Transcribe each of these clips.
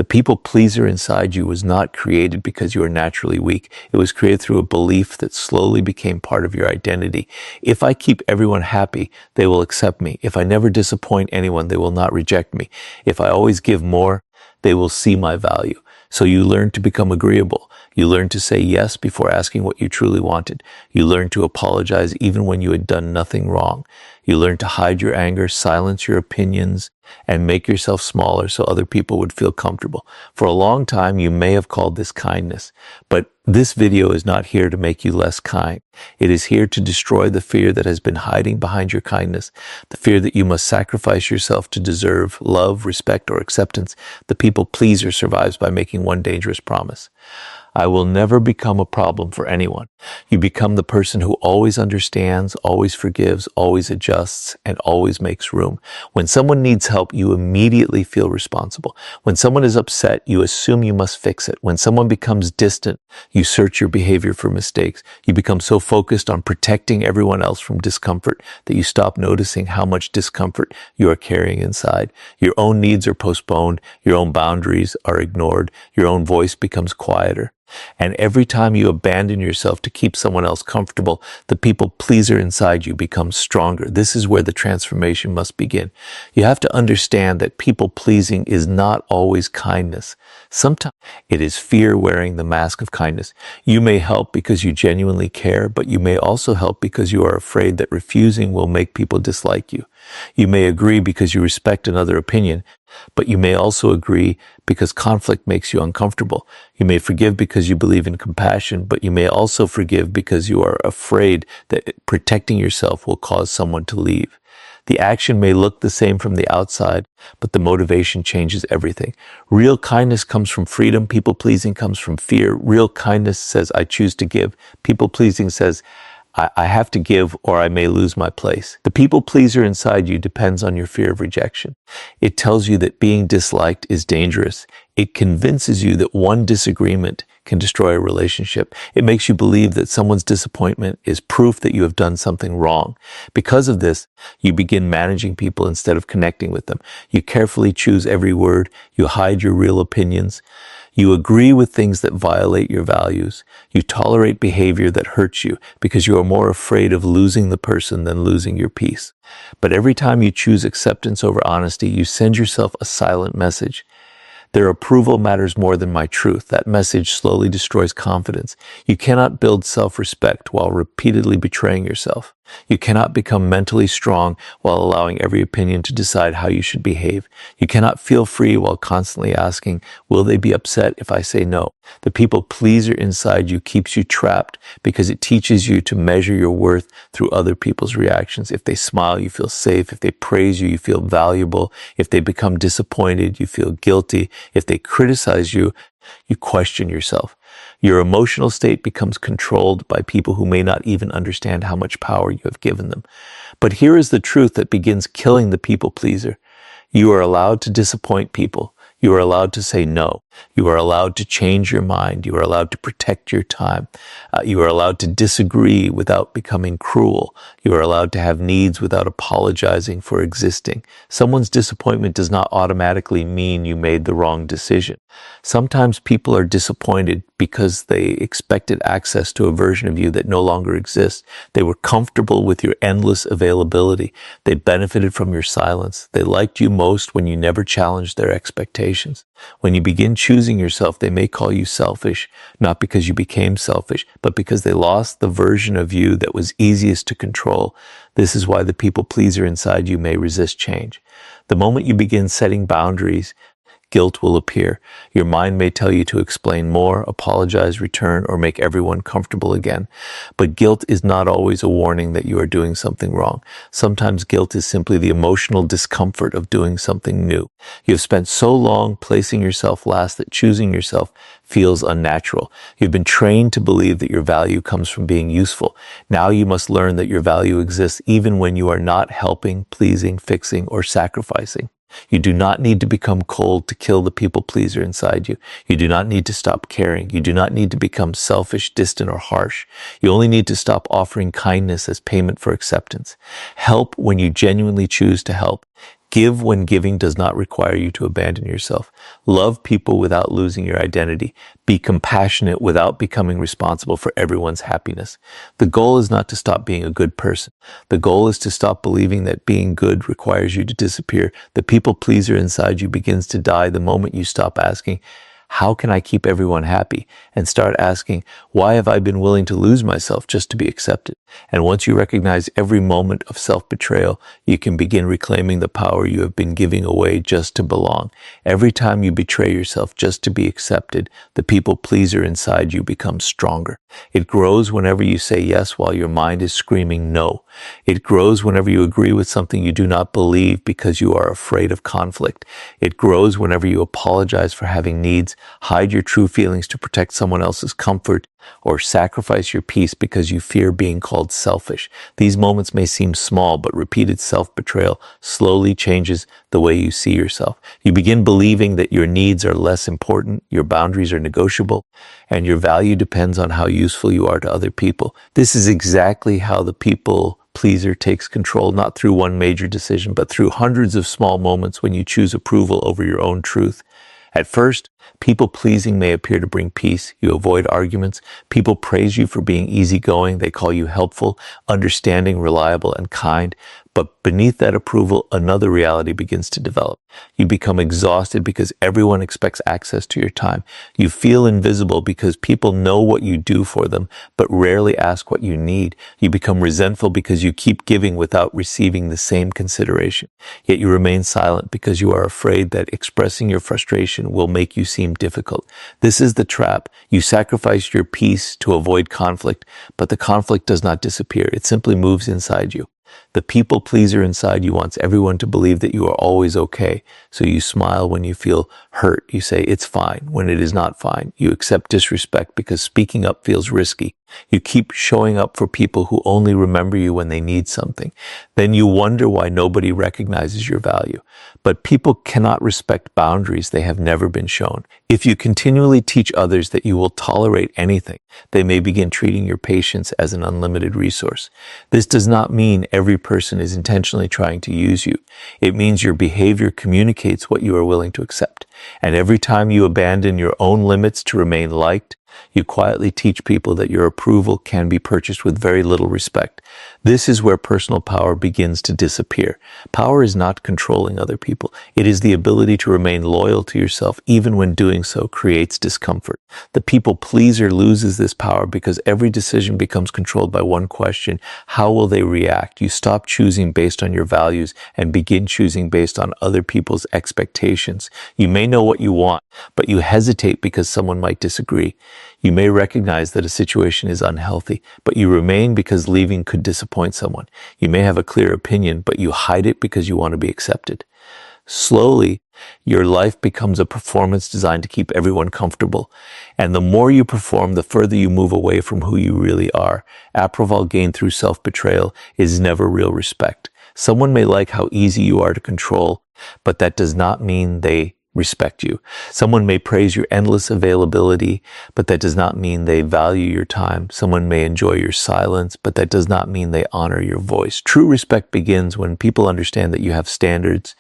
The people pleaser inside you was not created because you are naturally weak. It was created through a belief that slowly became part of your identity. If I keep everyone happy, they will accept me. If I never disappoint anyone, they will not reject me. If I always give more, they will see my value. So you learn to become agreeable. You learn to say yes before asking what you truly wanted. You learn to apologize even when you had done nothing wrong. You learn to hide your anger, silence your opinions, and make yourself smaller so other people would feel comfortable. For a long time, you may have called this kindness, but this video is not here to make you less kind. It is here to destroy the fear that has been hiding behind your kindness, the fear that you must sacrifice yourself to deserve love, respect, or acceptance. The people pleaser survives by making one dangerous promise. I will never become a problem for anyone. You become the person who always understands, always forgives, always adjusts, and always makes room. When someone needs help, you immediately feel responsible. When someone is upset, you assume you must fix it. When someone becomes distant, you search your behavior for mistakes. You become so focused on protecting everyone else from discomfort that you stop noticing how much discomfort you are carrying inside. Your own needs are postponed. Your own boundaries are ignored. Your own voice becomes quieter. And every time you abandon yourself to keep someone else comfortable, the people pleaser inside you becomes stronger. This is where the transformation must begin. You have to understand that people pleasing is not always kindness. Sometimes it is fear wearing the mask of kindness. You may help because you genuinely care, but you may also help because you are afraid that refusing will make people dislike you. You may agree because you respect another opinion, but you may also agree because conflict makes you uncomfortable. You may forgive because you believe in compassion, but you may also forgive because you are afraid that protecting yourself will cause someone to leave. The action may look the same from the outside, but the motivation changes everything. Real kindness comes from freedom. People-pleasing comes from fear. Real kindness says, I choose to give. People-pleasing says, I have to give or I may lose my place. The people pleaser inside you depends on your fear of rejection. It tells you that being disliked is dangerous. It convinces you that one disagreement can destroy a relationship. It makes you believe that someone's disappointment is proof that you have done something wrong. Because of this, you begin managing people instead of connecting with them. You carefully choose every word. You hide your real opinions. You agree with things that violate your values. You tolerate behavior that hurts you because you are more afraid of losing the person than losing your peace. But every time you choose acceptance over honesty, you send yourself a silent message. Their approval matters more than my truth. That message slowly destroys confidence. You cannot build self-respect while repeatedly betraying yourself. You cannot become mentally strong while allowing every opinion to decide how you should behave. You cannot feel free while constantly asking, will they be upset if I say no? The people pleaser inside you keeps you trapped because it teaches you to measure your worth through other people's reactions. If they smile, you feel safe. If they praise you, you feel valuable. If they become disappointed, you feel guilty. If they criticize you, you question yourself. Your emotional state becomes controlled by people who may not even understand how much power you have given them. But here is the truth that begins killing the people pleaser. You are allowed to disappoint people. You are allowed to say no. You are allowed to change your mind. You are allowed to protect your time. You are allowed to disagree without becoming cruel. You are allowed to have needs without apologizing for existing. Someone's disappointment does not automatically mean you made the wrong decision. Sometimes people are disappointed because they expected access to a version of you that no longer exists. They were comfortable with your endless availability. They benefited from your silence. They liked you most when you never challenged their expectations. When you begin choosing yourself, they may call you selfish, not because you became selfish, but because they lost the version of you that was easiest to control. This is why the people pleaser inside you may resist change. The moment you begin setting boundaries, guilt will appear. Your mind may tell you to explain more, apologize, return, or make everyone comfortable again. But guilt is not always a warning that you are doing something wrong. Sometimes guilt is simply the emotional discomfort of doing something new. You have spent so long placing yourself last that choosing yourself feels unnatural. You've been trained to believe that your value comes from being useful. Now you must learn that your value exists even when you are not helping, pleasing, fixing, or sacrificing. You do not need to become cold to kill the people pleaser inside you. You do not need to stop caring. You do not need to become selfish, distant, or harsh. You only need to stop offering kindness as payment for acceptance. Help when you genuinely choose to help. Give when giving does not require you to abandon yourself. Love people without losing your identity. Be compassionate without becoming responsible for everyone's happiness. The goal is not to stop being a good person. The goal is to stop believing that being good requires you to disappear. The people pleaser inside you begins to die the moment you stop asking, how can I keep everyone happy? And start asking, why have I been willing to lose myself just to be accepted? And once you recognize every moment of self-betrayal, you can begin reclaiming the power you have been giving away just to belong. Every time you betray yourself just to be accepted, the people pleaser inside you becomes stronger. It grows whenever you say yes while your mind is screaming no. It grows whenever you agree with something you do not believe because you are afraid of conflict. It grows whenever you apologize for having needs, hide your true feelings to protect someone else's comfort, or sacrifice your peace because you fear being called selfish. These moments may seem small, but repeated self-betrayal slowly changes the way you see yourself. You begin believing that your needs are less important, your boundaries are negotiable, and your value depends on how useful you are to other people. This is exactly how the people pleaser takes control, not through one major decision, but through hundreds of small moments when you choose approval over your own truth. At first, people-pleasing may appear to bring peace. You avoid arguments. People praise you for being easygoing. They call you helpful, understanding, reliable, and kind. But beneath that approval, another reality begins to develop. You become exhausted because everyone expects access to your time. You feel invisible because people know what you do for them, but rarely ask what you need. You become resentful because you keep giving without receiving the same consideration. Yet you remain silent because you are afraid that expressing your frustration will make you seem difficult. This is the trap. You sacrifice your peace to avoid conflict, but the conflict does not disappear. It simply moves inside you. The people pleaser inside you wants everyone to believe that you are always okay. So you smile when you feel hurt. You say it's fine when it is not fine. You accept disrespect because speaking up feels risky. You keep showing up for people who only remember you when they need something. Then you wonder why nobody recognizes your value. But people cannot respect boundaries they have never been shown. If you continually teach others that you will tolerate anything, they may begin treating your patience as an unlimited resource. This does not mean every person is intentionally trying to use you. It means your behavior communicates what you are willing to accept. And every time you abandon your own limits to remain liked, you quietly teach people that your approval can be purchased with very little respect. This is where personal power begins to disappear. Power is not controlling other people. It is the ability to remain loyal to yourself even when doing so creates discomfort. The people pleaser loses this power because every decision becomes controlled by one question: how will they react? You stop choosing based on your values and begin choosing based on other people's expectations. You may know what you want, but you hesitate because someone might disagree. You may recognize that a situation is unhealthy, but you remain because leaving could disappoint someone. You may have a clear opinion, but you hide it because you want to be accepted. Slowly, your life becomes a performance designed to keep everyone comfortable. And the more you perform, the further you move away from who you really are. Approval gained through self-betrayal is never real respect. Someone may like how easy you are to control, but that does not mean they respect you. Someone may praise your endless availability, but that does not mean they value your time. Someone may enjoy your silence, but that does not mean they honor your voice. True respect begins when people understand that you have standards,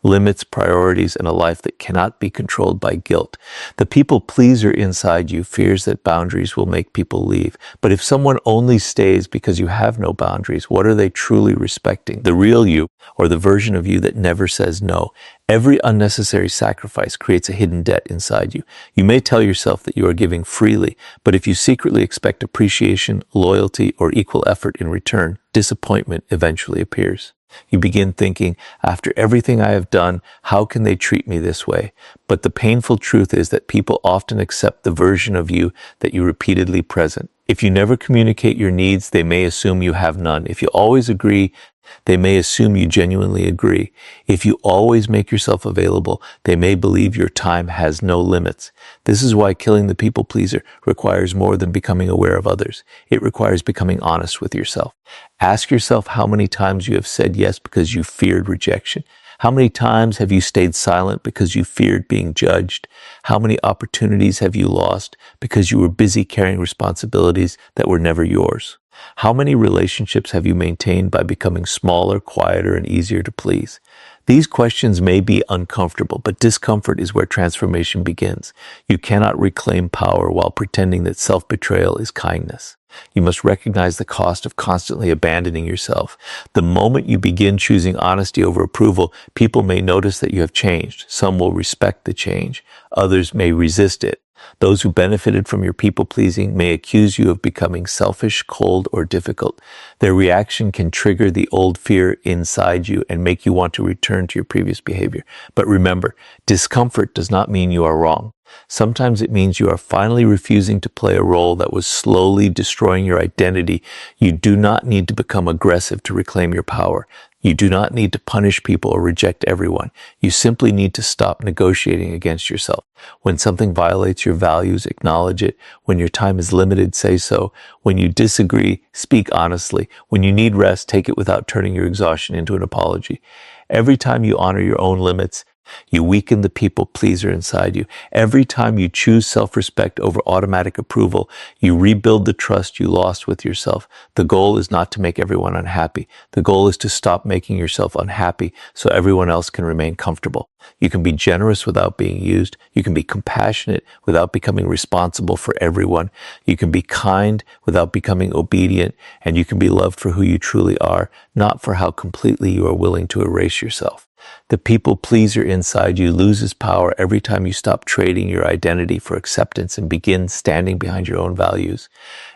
limits, priorities, and a life that cannot be controlled by guilt. The people pleaser inside you fears that boundaries will make people leave. But if someone only stays because you have no boundaries, what are they truly respecting? The real you, or the version of you that never says no? Every unnecessary sacrifice creates a hidden debt inside you. You may tell yourself that you are giving freely, but if you secretly expect appreciation, loyalty, or equal effort in return, disappointment eventually appears. You begin thinking, after everything I have done, how can they treat me this way? But the painful truth is that people often accept the version of you that you repeatedly present. If you never communicate your needs, they may assume you have none. If you always agree, they may assume you genuinely agree. If you always make yourself available, they may believe your time has no limits. This is why killing the people pleaser requires more than becoming aware of others. It requires becoming honest with yourself. Ask yourself how many times you have said yes because you feared rejection. How many times have you stayed silent because you feared being judged? How many opportunities have you lost because you were busy carrying responsibilities that were never yours? How many relationships have you maintained by becoming smaller, quieter, and easier to please? These questions may be uncomfortable, but discomfort is where transformation begins. You cannot reclaim power while pretending that self-betrayal is kindness. You must recognize the cost of constantly abandoning yourself. The moment you begin choosing honesty over approval, people may notice that you have changed. Some will respect the change. Others may resist it. Those who benefited from your people-pleasing may accuse you of becoming selfish, cold, or difficult. Their reaction can trigger the old fear inside you and make you want to return to your previous behavior. But remember, discomfort does not mean you are wrong. Sometimes it means you are finally refusing to play a role that was slowly destroying your identity. You do not need to become aggressive to reclaim your power. You do not need to punish people or reject everyone. You simply need to stop negotiating against yourself. When something violates your values, acknowledge it. When your time is limited, say so. When you disagree, speak honestly. When you need rest, take it without turning your exhaustion into an apology. Every time you honor your own limits, you weaken the people pleaser inside you. Every time you choose self-respect over automatic approval, you rebuild the trust you lost with yourself. The goal is not to make everyone unhappy. The goal is to stop making yourself unhappy so everyone else can remain comfortable. You can be generous without being used. You can be compassionate without becoming responsible for everyone. You can be kind without becoming obedient. And you can be loved for who you truly are, not for how completely you are willing to erase yourself. The people pleaser inside you loses power every time you stop trading your identity for acceptance and begin standing behind your own values.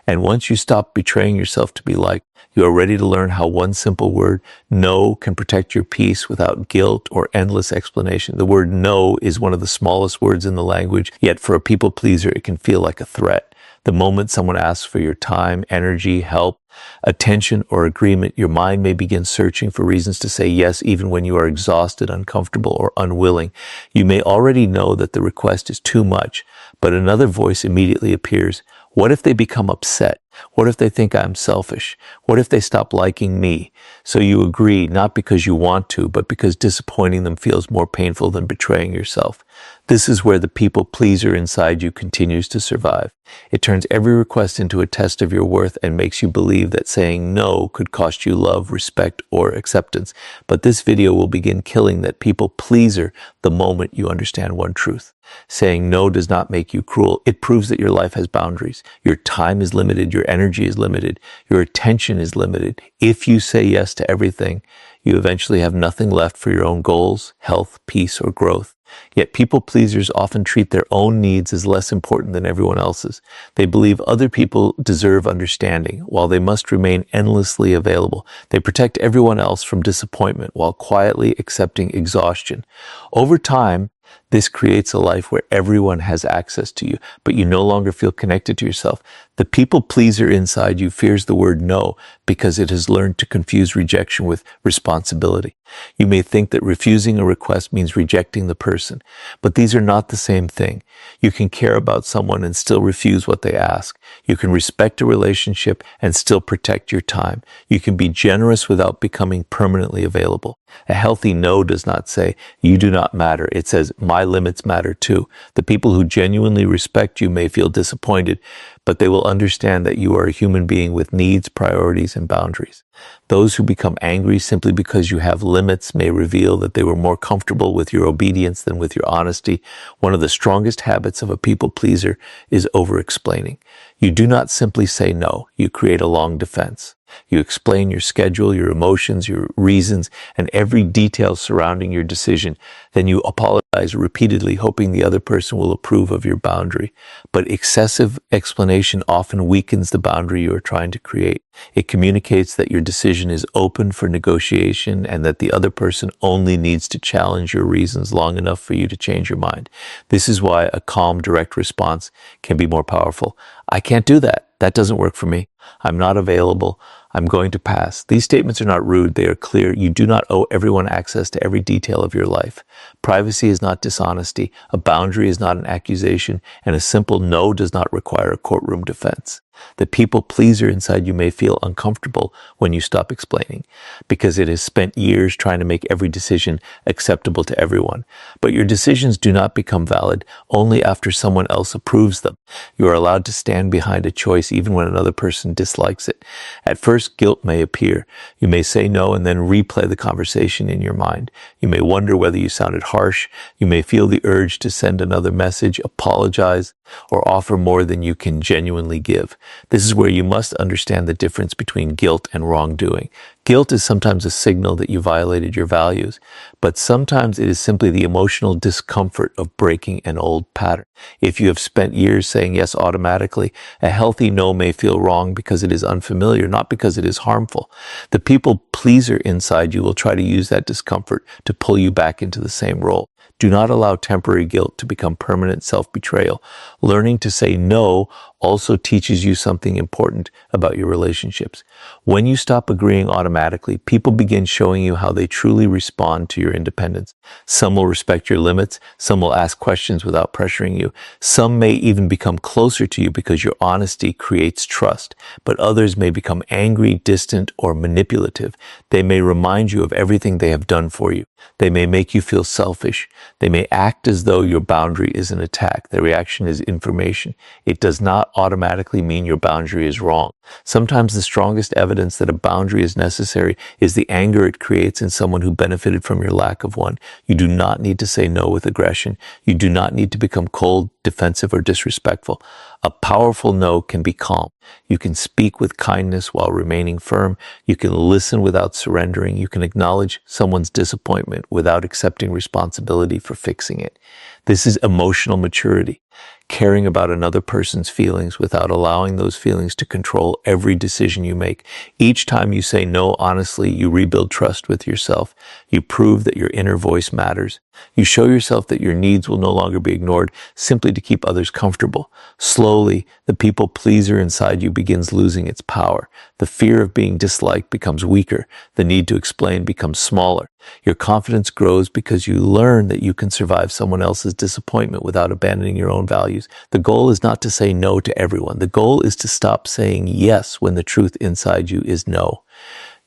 And once you stop betraying yourself to be liked, you are ready to learn how one simple word, no, can protect your peace without guilt or endless explanation. The word no is one of the smallest words in the language, yet for a people pleaser, it can feel like a threat. The moment someone asks for your time, energy, help, attention, or agreement, your mind may begin searching for reasons to say yes even when you are exhausted, uncomfortable, or unwilling. You may already know that the request is too much, but another voice immediately appears. What if they become upset? What if they think I'm selfish? What if they stop liking me? So you agree, not because you want to, but because disappointing them feels more painful than betraying yourself. This is where the people pleaser inside you continues to survive. It turns every request into a test of your worth and makes you believe that saying no could cost you love, respect, or acceptance. But this video will begin killing that people pleaser the moment you understand one truth. Saying no does not make you cruel. It proves that your life has boundaries. Your time is limited. Your energy is limited. Your attention is limited. If you say yes to everything, you eventually have nothing left for your own goals, health, peace, or growth. Yet people pleasers often treat their own needs as less important than everyone else's. They believe other people deserve understanding, while they must remain endlessly available. They protect everyone else from disappointment while quietly accepting exhaustion. Over time, this creates a life where everyone has access to you, but you no longer feel connected to yourself. The people pleaser inside you fears the word no because it has learned to confuse rejection with responsibility. You may think that refusing a request means rejecting the person, but these are not the same thing. You can care about someone and still refuse what they ask. You can respect a relationship and still protect your time. You can be generous without becoming permanently available. A healthy no does not say, you do not matter. It says, my limits matter too. The people who genuinely respect you may feel disappointed, but they will understand that you are a human being with needs, priorities, and boundaries. Those who become angry simply because you have limits may reveal that they were more comfortable with your obedience than with your honesty. One of the strongest habits of a people pleaser is over-explaining. You do not simply say no, you create a long defense. You explain your schedule, your emotions, your reasons, and every detail surrounding your decision. Then you apologize repeatedly, hoping the other person will approve of your boundary. But excessive explanation often weakens the boundary you are trying to create. It communicates that your decision is open for negotiation and that the other person only needs to challenge your reasons long enough for you to change your mind. This is why a calm, direct response can be more powerful. I can't do that. That doesn't work for me. I'm not available. I'm going to pass. These statements are not rude. They are clear. You do not owe everyone access to every detail of your life. Privacy is not dishonesty. A boundary is not an accusation. And a simple no does not require a courtroom defense. The people pleaser inside you may feel uncomfortable when you stop explaining, because it has spent years trying to make every decision acceptable to everyone. But your decisions do not become valid only after someone else approves them. You are allowed to stand behind a choice even when another person dislikes it. At first, guilt may appear. You may say no and then replay the conversation in your mind. You may wonder whether you sounded harsh. You may feel the urge to send another message, apologize, or offer more than you can genuinely give. This is where you must understand the difference between guilt and wrongdoing. Guilt is sometimes a signal that you violated your values, but sometimes it is simply the emotional discomfort of breaking an old pattern. If you have spent years saying yes automatically, a healthy no may feel wrong because it is unfamiliar, not because it is harmful. The people pleaser inside you will try to use that discomfort to pull you back into the same role. Do not allow temporary guilt to become permanent self-betrayal. Learning to say no also teaches you something important about your relationships. When you stop agreeing automatically, people begin showing you how they truly respond to your independence. Some will respect your limits. Some will ask questions without pressuring you. Some may even become closer to you because your honesty creates trust. But others may become angry, distant, or manipulative. They may remind you of everything they have done for you. They may make you feel selfish. They may act as though your boundary is an attack. Their reaction is information. It does not automatically mean your boundary is wrong. Sometimes the strongest evidence that a boundary is necessary is the anger it creates in someone who benefited from your lack of one. You do not need to say no with aggression. You do not need to become cold, defensive, or disrespectful. A powerful no can be calm. You can speak with kindness while remaining firm. You can listen without surrendering. You can acknowledge someone's disappointment without accepting responsibility for fixing it. This is emotional maturity, caring about another person's feelings without allowing those feelings to control every decision you make. Each time you say no honestly, you rebuild trust with yourself. You prove that your inner voice matters. You show yourself that your needs will no longer be ignored simply to keep others comfortable. Slowly, the people pleaser inside you begins losing its power. The fear of being disliked becomes weaker. The need to explain becomes smaller. Your confidence grows because you learn that you can survive someone else's disappointment without abandoning your own values. The goal is not to say no to everyone. The goal is to stop saying yes when the truth inside you is no.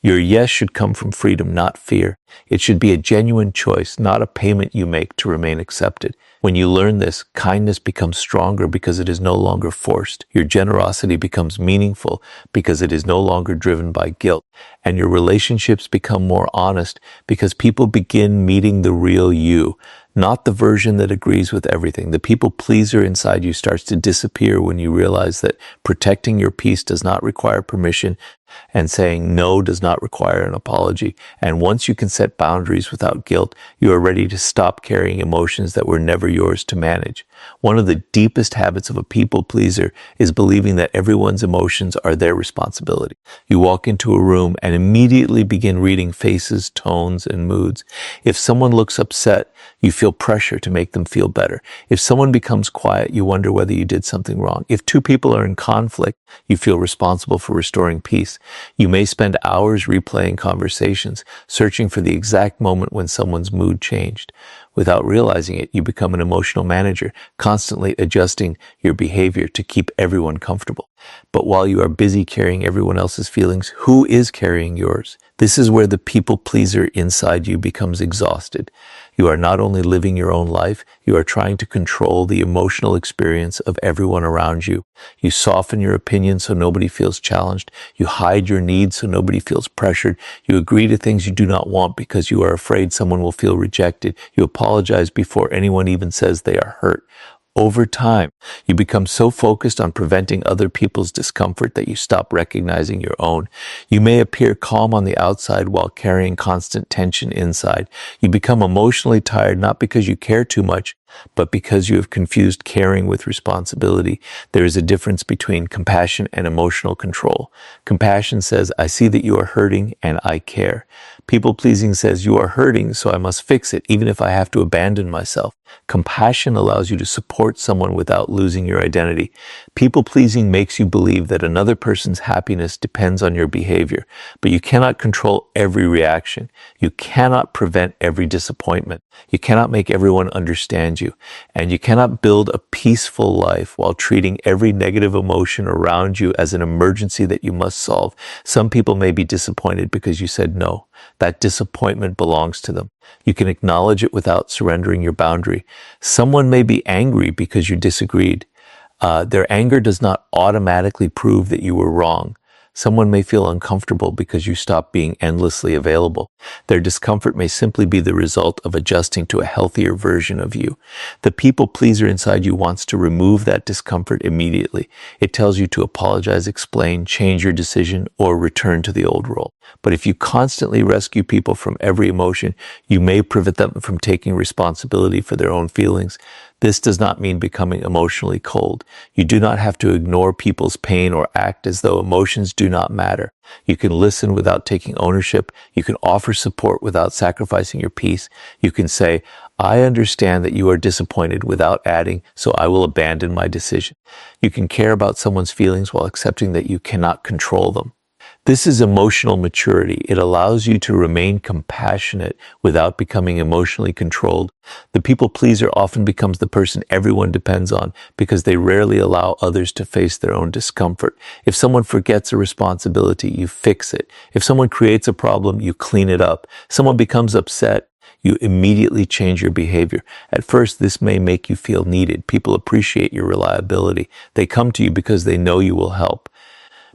Your yes should come from freedom, not fear. It should be a genuine choice, not a payment you make to remain accepted. When you learn this, kindness becomes stronger because it is no longer forced. Your generosity becomes meaningful because it is no longer driven by guilt. And your relationships become more honest because people begin meeting the real you, not the version that agrees with everything. The people pleaser inside you starts to disappear when you realize that protecting your peace does not require permission and saying no does not require an apology. And once you can set boundaries without guilt, you are ready to stop carrying emotions that were never yours to manage. One of the deepest habits of a people pleaser is believing that everyone's emotions are their responsibility. You walk into a room and immediately begin reading faces, tones, and moods. If someone looks upset, you feel pressure to make them feel better. If someone becomes quiet, you wonder whether you did something wrong. If two people are in conflict, you feel responsible for restoring peace. You may spend hours replaying conversations, searching for the exact moment when someone's mood changed. Without realizing it, you become an emotional manager, constantly adjusting your behavior to keep everyone comfortable. But while you are busy carrying everyone else's feelings, who is carrying yours? This is where the people pleaser inside you becomes exhausted. You are not only living your own life, you are trying to control the emotional experience of everyone around you. You soften your opinion so nobody feels challenged. You hide your needs so nobody feels pressured. You agree to things you do not want because you are afraid someone will feel rejected. You apologize before anyone even says they are hurt. Over time, you become so focused on preventing other people's discomfort that you stop recognizing your own. You may appear calm on the outside while carrying constant tension inside. You become emotionally tired not because you care too much, but because you have confused caring with responsibility. There is a difference between compassion and emotional control. Compassion says, I see that you are hurting and I care. People-pleasing says, you are hurting, so I must fix it, even if I have to abandon myself. Compassion allows you to support someone without losing your identity. People-pleasing makes you believe that another person's happiness depends on your behavior, but you cannot control every reaction. You cannot prevent every disappointment. You cannot make everyone understand around you. And you cannot build a peaceful life while treating every negative emotion around you as an emergency that you must solve. Some people may be disappointed because you said no. That disappointment belongs to them. You can acknowledge it without surrendering your boundary. Someone may be angry because you disagreed. Their anger does not automatically prove that you were wrong. Someone may feel uncomfortable because you stopped being endlessly available. Their discomfort may simply be the result of adjusting to a healthier version of you. The people pleaser inside you wants to remove that discomfort immediately. It tells you to apologize, explain, change your decision, or return to the old role. But if you constantly rescue people from every emotion, you may prevent them from taking responsibility for their own feelings. This does not mean becoming emotionally cold. You do not have to ignore people's pain or act as though emotions do not matter. You can listen without taking ownership. You can offer support without sacrificing your peace. You can say, I understand that you are disappointed without adding, so I will abandon my decision. You can care about someone's feelings while accepting that you cannot control them. This is emotional maturity. It allows you to remain compassionate without becoming emotionally controlled. The people pleaser often becomes the person everyone depends on because they rarely allow others to face their own discomfort. If someone forgets a responsibility, you fix it. If someone creates a problem, you clean it up. Someone becomes upset, you immediately change your behavior. At first, this may make you feel needed. People appreciate your reliability. They come to you because they know you will help.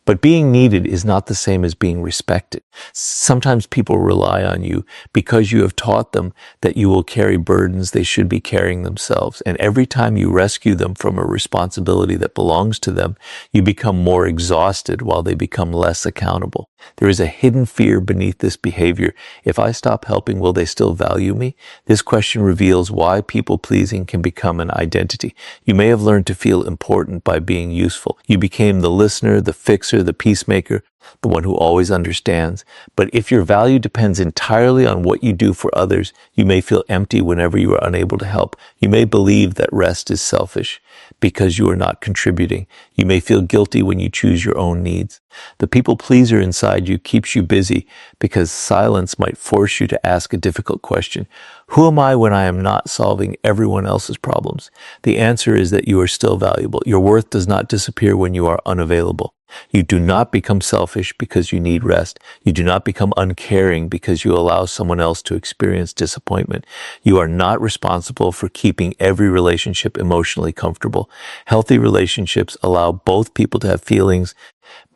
But being needed is not the same as being respected. Sometimes people rely on you because you have taught them that you will carry burdens they should be carrying themselves. And every time you rescue them from a responsibility that belongs to them, you become more exhausted while they become less accountable. There is a hidden fear beneath this behavior. If I stop helping, will they still value me? This question reveals why people-pleasing can become an identity. You may have learned to feel important by being useful. You became the listener, the fixer, the peacemaker, the one who always understands. But if your value depends entirely on what you do for others, you may feel empty whenever you are unable to help. You may believe that rest is selfish because you are not contributing. You may feel guilty when you choose your own needs. The people pleaser inside you keeps you busy because silence might force you to ask a difficult question. Who am I when I am not solving everyone else's problems? The answer is that you are still valuable. Your worth does not disappear when you are unavailable. You do not become selfish because you need rest. You do not become uncaring because you allow someone else to experience disappointment. You are not responsible for keeping every relationship emotionally comfortable. Healthy relationships allow both people to have feelings,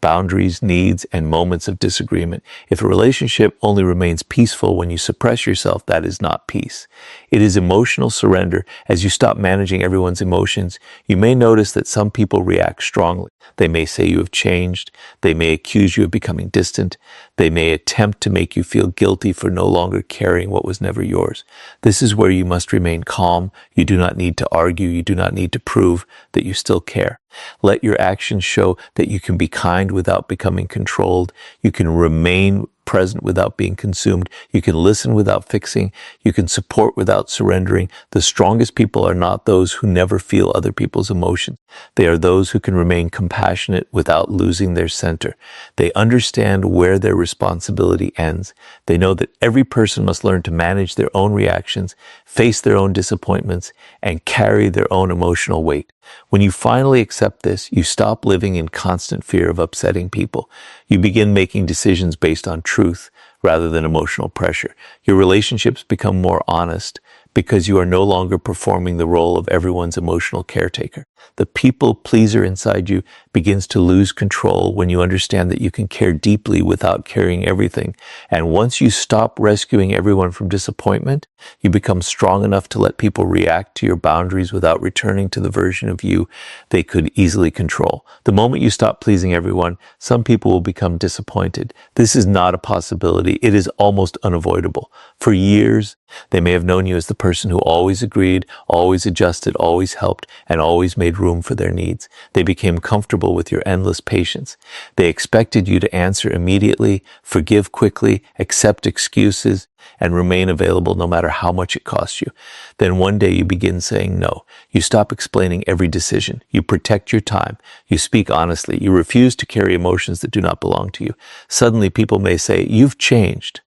boundaries, needs, and moments of disagreement. If a relationship only remains peaceful when you suppress yourself, that is not peace. It is emotional surrender. As you stop managing everyone's emotions, you may notice that some people react strongly. They may say you have changed. They may accuse you of becoming distant. They may attempt to make you feel guilty for no longer carrying what was never yours. This is where you must remain calm. You do not need to argue. You do not need to prove that you still care. Let your actions show that you can be kind without becoming controlled. You can remain present without being consumed. You can listen without fixing. You can support without surrendering. The strongest people are not those who never feel other people's emotions. They are those who can remain compassionate without losing their center. They understand where their responsibility ends. They know that every person must learn to manage their own reactions, face their own disappointments, and carry their own emotional weight. When you finally accept this, you stop living in constant fear of upsetting people. You begin making decisions based on truth rather than emotional pressure. Your relationships become more honest because you are no longer performing the role of everyone's emotional caretaker. The people pleaser inside you begins to lose control when you understand that you can care deeply without carrying everything. And once you stop rescuing everyone from disappointment, you become strong enough to let people react to your boundaries without returning to the version of you they could easily control. The moment you stop pleasing everyone, some people will become disappointed. This is not a possibility. It is almost unavoidable. For years, they may have known you as the person who always agreed, always adjusted, always helped, and always made room for their needs. They became comfortable with your endless patience. They expected you to answer immediately, forgive quickly, accept excuses, and remain available no matter how much it costs you. Then one day you begin saying no. You stop explaining every decision. You protect your time. You speak honestly. You refuse to carry emotions that do not belong to you. Suddenly people may say, "You've changed."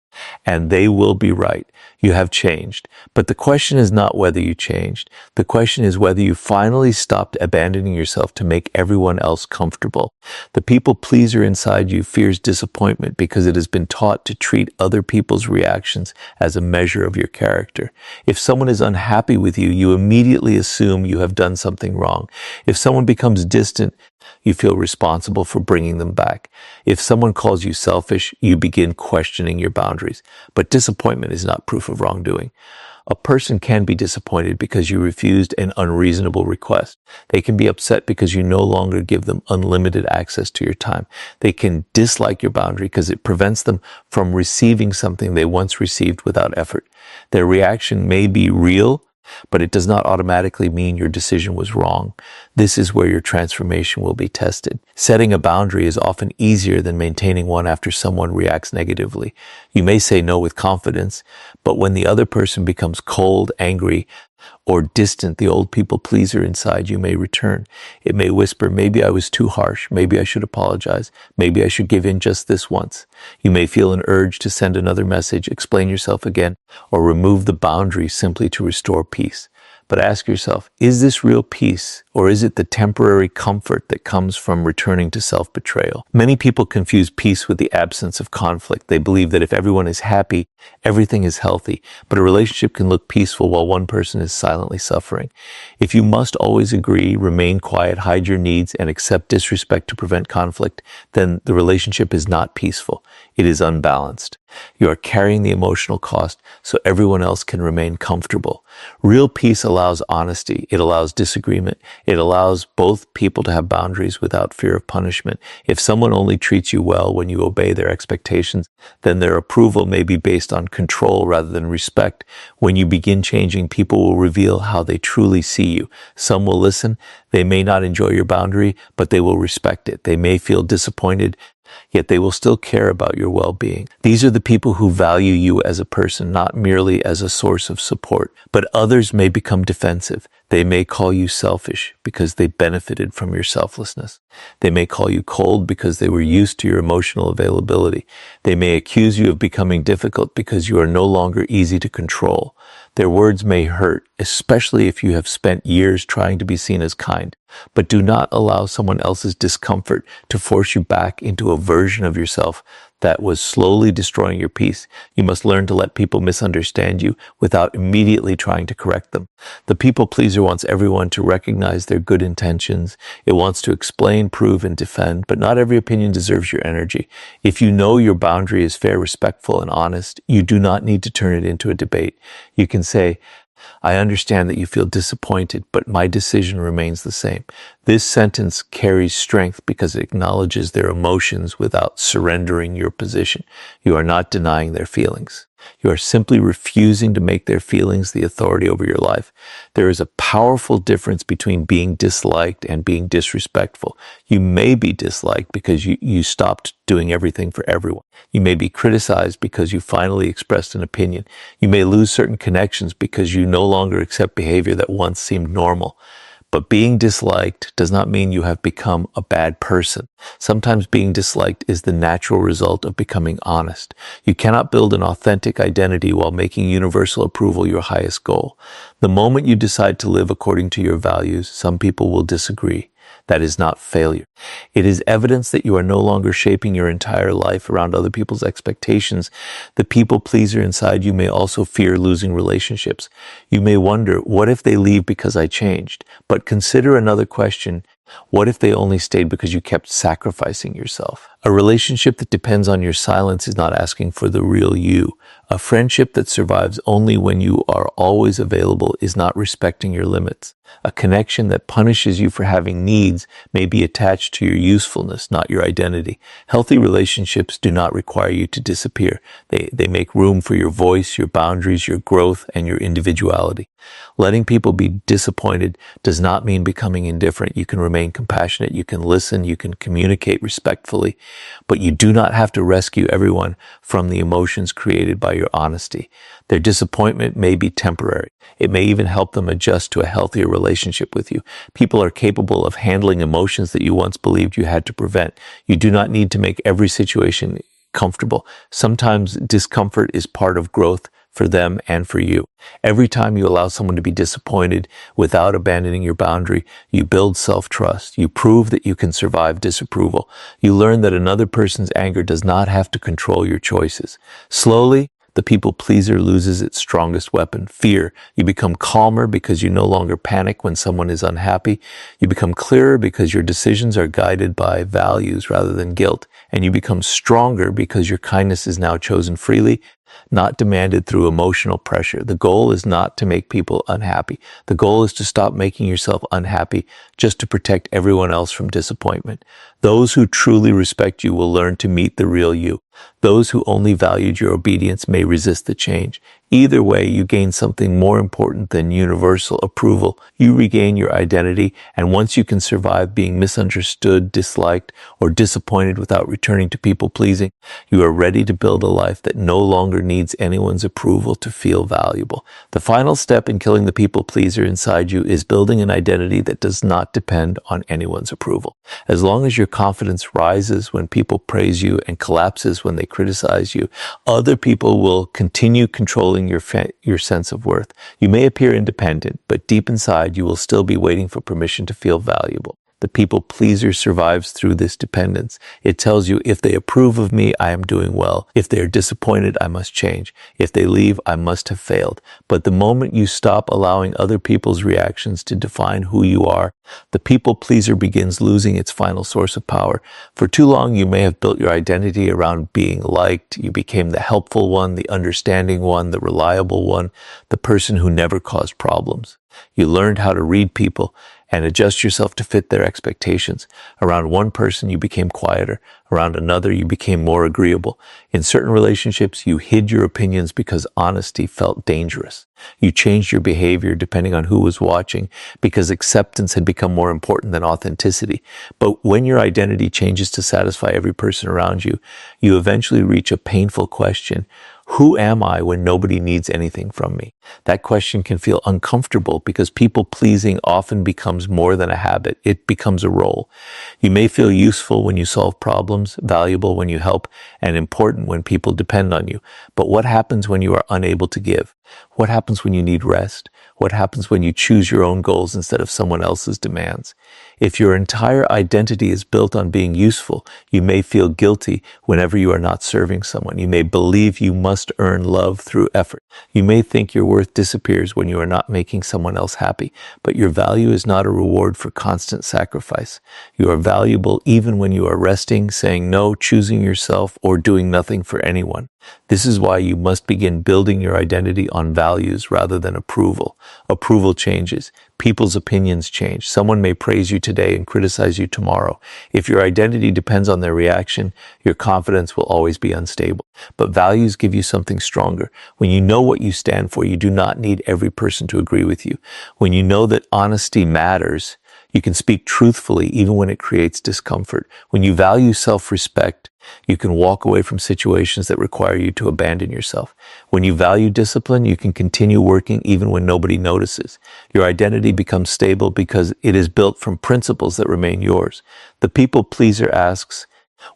And they will be right. You have changed. But the question is not whether you changed. The question is whether you finally stopped abandoning yourself to make everyone else comfortable. The people pleaser inside you fears disappointment because it has been taught to treat other people's reactions as a measure of your character. If someone is unhappy with you, you immediately assume you have done something wrong. If someone becomes distant, you feel responsible for bringing them back. If someone calls you selfish, you begin questioning your boundaries. But disappointment is not proof of wrongdoing. A person can be disappointed because you refused an unreasonable request. They can be upset because you no longer give them unlimited access to your time. They can dislike your boundary because it prevents them from receiving something they once received without effort. Their reaction may be real, but it does not automatically mean your decision was wrong. This is where your transformation will be tested. Setting a boundary is often easier than maintaining one after someone reacts negatively. You may say no with confidence, but when the other person becomes cold, angry, or distant, the old people pleaser inside you may return. It may whisper, maybe I was too harsh, maybe I should apologize, maybe I should give in just this once. You may feel an urge to send another message, explain yourself again, or remove the boundary simply to restore peace. But ask yourself, is this real peace, or is it the temporary comfort that comes from returning to self-betrayal? Many people confuse peace with the absence of conflict. They believe that if everyone is happy, everything is healthy. But a relationship can look peaceful while one person is silently suffering. If you must always agree, remain quiet, hide your needs, and accept disrespect to prevent conflict, then the relationship is not peaceful. It is unbalanced. You are carrying the emotional cost so everyone else can remain comfortable. Real peace allows honesty. It allows disagreement. It allows both people to have boundaries without fear of punishment. If someone only treats you well when you obey their expectations, then their approval may be based on control rather than respect. When you begin changing, people will reveal how they truly see you. Some will listen. They may not enjoy your boundary, but they will respect it. They may feel disappointed, yet they will still care about your well-being. These are the people who value you as a person, not merely as a source of support. But others may become defensive. They may call you selfish because they benefited from your selflessness. They may call you cold because they were used to your emotional availability. They may accuse you of becoming difficult because you are no longer easy to control. Their words may hurt, especially if you have spent years trying to be seen as kind. But do not allow someone else's discomfort to force you back into a version of yourself that was slowly destroying your peace. You must learn to let people misunderstand you without immediately trying to correct them. The people pleaser wants everyone to recognize their good intentions. It wants to explain, prove, and defend, but not every opinion deserves your energy. If you know your boundary is fair, respectful, and honest, you do not need to turn it into a debate. You can say, I understand that you feel disappointed, but my decision remains the same. This sentence carries strength because it acknowledges their emotions without surrendering your position. You are not denying their feelings. You are simply refusing to make their feelings the authority over your life. There is a powerful difference between being disliked and being disrespectful. You may be disliked because you stopped doing everything for everyone. You may be criticized because you finally expressed an opinion. You may lose certain connections because you no longer accept behavior that once seemed normal. But being disliked does not mean you have become a bad person. Sometimes being disliked is the natural result of becoming honest. You cannot build an authentic identity while making universal approval your highest goal. The moment you decide to live according to your values, some people will disagree. That is not failure. It is evidence that you are no longer shaping your entire life around other people's expectations. The people pleaser inside you may also fear losing relationships. You may wonder, what if they leave because I changed? But consider another question. What if they only stayed because you kept sacrificing yourself? A relationship that depends on your silence is not asking for the real you. A friendship that survives only when you are always available is not respecting your limits. A connection that punishes you for having needs may be attached to your usefulness, not your identity. Healthy relationships do not require you to disappear. They make room for your voice, your boundaries, your growth, and your individuality. Letting people be disappointed does not mean becoming indifferent. You can remain compassionate, you can listen, you can communicate respectfully, but you do not have to rescue everyone from the emotions created by your honesty. Their disappointment may be temporary. It may even help them adjust to a healthier relationship with you. People are capable of handling emotions that you once believed you had to prevent. You do not need to make every situation comfortable. Sometimes discomfort is part of growth, for them and for you. Every time you allow someone to be disappointed without abandoning your boundary, you build self-trust. You prove that you can survive disapproval. You learn that another person's anger does not have to control your choices. Slowly, the people pleaser loses its strongest weapon, fear. You become calmer because you no longer panic when someone is unhappy. You become clearer because your decisions are guided by values rather than guilt. And you become stronger because your kindness is now chosen freely, not demanded through emotional pressure. The goal is not to make people unhappy. The goal is to stop making yourself unhappy just to protect everyone else from disappointment. Those who truly respect you will learn to meet the real you. Those who only valued your obedience may resist the change. Either way, you gain something more important than universal approval. You regain your identity, and once you can survive being misunderstood, disliked, or disappointed without returning to people-pleasing, you are ready to build a life that no longer needs anyone's approval to feel valuable. The final step in killing the people-pleaser inside you is building an identity that does not depend on anyone's approval. As long as your confidence rises when people praise you and collapses when they criticize you, other people will continue controlling your sense of worth. You may appear independent, but deep inside you will still be waiting for permission to feel valuable. The people pleaser survives through this dependence. It tells you, if they approve of me, I am doing well. If they are disappointed, I must change. If they leave, I must have failed. But the moment you stop allowing other people's reactions to define who you are, the people pleaser begins losing its final source of power. For too long, you may have built your identity around being liked. You became the helpful one, the understanding one, the reliable one, the person who never caused problems. You learned how to read people and adjust yourself to fit their expectations. Around one person, you became quieter. Around another, you became more agreeable. In certain relationships, you hid your opinions because honesty felt dangerous. You changed your behavior depending on who was watching because acceptance had become more important than authenticity. But when your identity changes to satisfy every person around you, you eventually reach a painful question. Who am I when nobody needs anything from me? That question can feel uncomfortable because people-pleasing often becomes more than a habit. It becomes a role. You may feel useful when you solve problems, valuable when you help, and important when people depend on you. But what happens when you are unable to give? What happens when you need rest? What happens when you choose your own goals instead of someone else's demands? If your entire identity is built on being useful, you may feel guilty whenever you are not serving someone. You may believe you must earn love through effort. You may think your worth disappears when you are not making someone else happy, but your value is not a reward for constant sacrifice. You are valuable even when you are resting, saying no, choosing yourself, or doing nothing for anyone. This is why you must begin building your identity on values rather than approval. Approval changes. People's opinions change. Someone may praise you today and criticize you tomorrow. If your identity depends on their reaction, your confidence will always be unstable. But values give you something stronger. When you know what you stand for, you do not need every person to agree with you. When you know that honesty matters, you can speak truthfully even when it creates discomfort. When you value self-respect, you can walk away from situations that require you to abandon yourself. When you value discipline, you can continue working even when nobody notices. Your identity becomes stable because it is built from principles that remain yours. The people pleaser asks,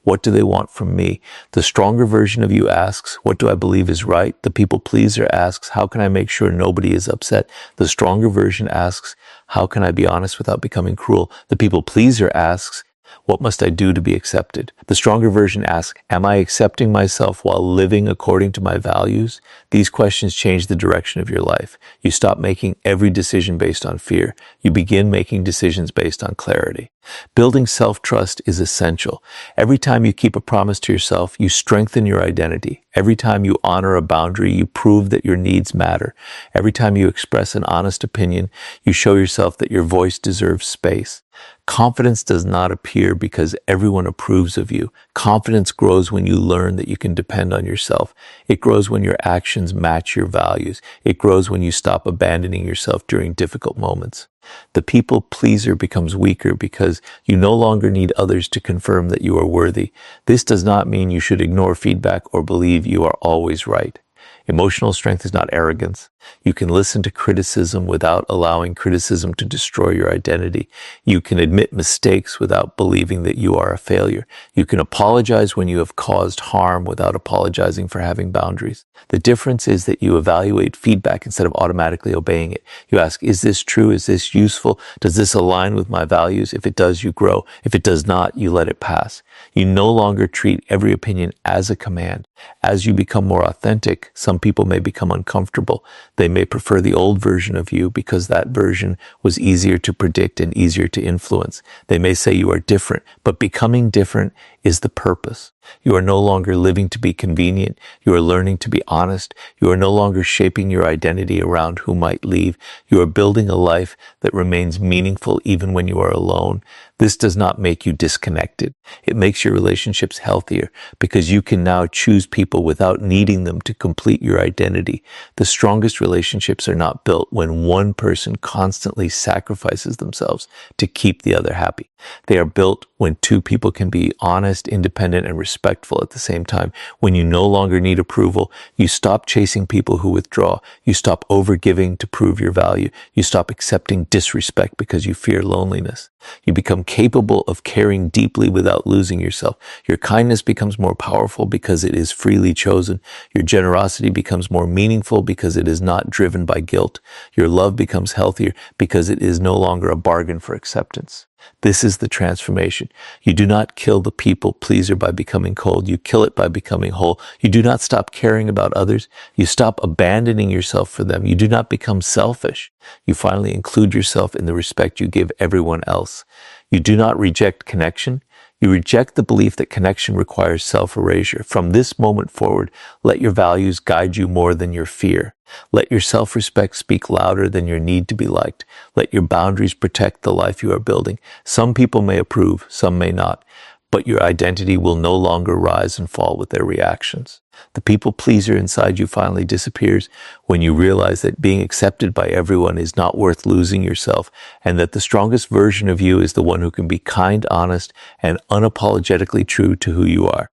what do they want from me? The stronger version of you asks, what do I believe is right? The people pleaser asks, how can I make sure nobody is upset? The stronger version asks, how can I be honest without becoming cruel? The people pleaser asks, what must I do to be accepted? The stronger version asks, am I accepting myself while living according to my values? These questions change the direction of your life. You stop making every decision based on fear. You begin making decisions based on clarity. Building self-trust is essential. Every time you keep a promise to yourself, you strengthen your identity. Every time you honor a boundary, you prove that your needs matter. Every time you express an honest opinion, you show yourself that your voice deserves space. Confidence does not appear because everyone approves of you. Confidence grows when you learn that you can depend on yourself. It grows when your actions match your values. It grows when you stop abandoning yourself during difficult moments. The people pleaser becomes weaker because you no longer need others to confirm that you are worthy. This does not mean you should ignore feedback or believe you are always right. Emotional strength is not arrogance. You can listen to criticism without allowing criticism to destroy your identity. You can admit mistakes without believing that you are a failure. You can apologize when you have caused harm without apologizing for having boundaries. The difference is that you evaluate feedback instead of automatically obeying it. You ask, is this true? Is this useful? Does this align with my values? If it does, you grow. If it does not, you let it pass. You no longer treat every opinion as a command. As you become more authentic, some people may become uncomfortable. They may prefer the old version of you because that version was easier to predict and easier to influence. They may say you are different, but becoming different is the purpose. You are no longer living to be convenient. You are learning to be honest. You are no longer shaping your identity around who might leave. You are building a life that remains meaningful even when you are alone. This does not make you disconnected. It makes your relationships healthier because you can now choose people without needing them to complete your identity. The strongest relationships are not built when one person constantly sacrifices themselves to keep the other happy. They are built when two people can be honest, independent, and respectful at the same time. When you no longer need approval, you stop chasing people who withdraw. You stop overgiving to prove your value. You stop accepting disrespect because you fear loneliness. You become capable of caring deeply without losing yourself. Your kindness becomes more powerful because it is freely chosen. Your generosity becomes more meaningful because it is not driven by guilt. Your love becomes healthier because it is no longer a bargain for acceptance. This is the transformation. You do not kill the people pleaser by becoming cold. You kill it by becoming whole. You do not stop caring about others. You stop abandoning yourself for them. You do not become selfish. You finally include yourself in the respect you give everyone else. You do not reject connection. You reject the belief that connection requires self-erasure. From this moment forward, let your values guide you more than your fear. Let your self-respect speak louder than your need to be liked. Let your boundaries protect the life you are building. Some people may approve, some may not, but your identity will no longer rise and fall with their reactions. The people pleaser inside you finally disappears when you realize that being accepted by everyone is not worth losing yourself, and that the strongest version of you is the one who can be kind, honest, and unapologetically true to who you are.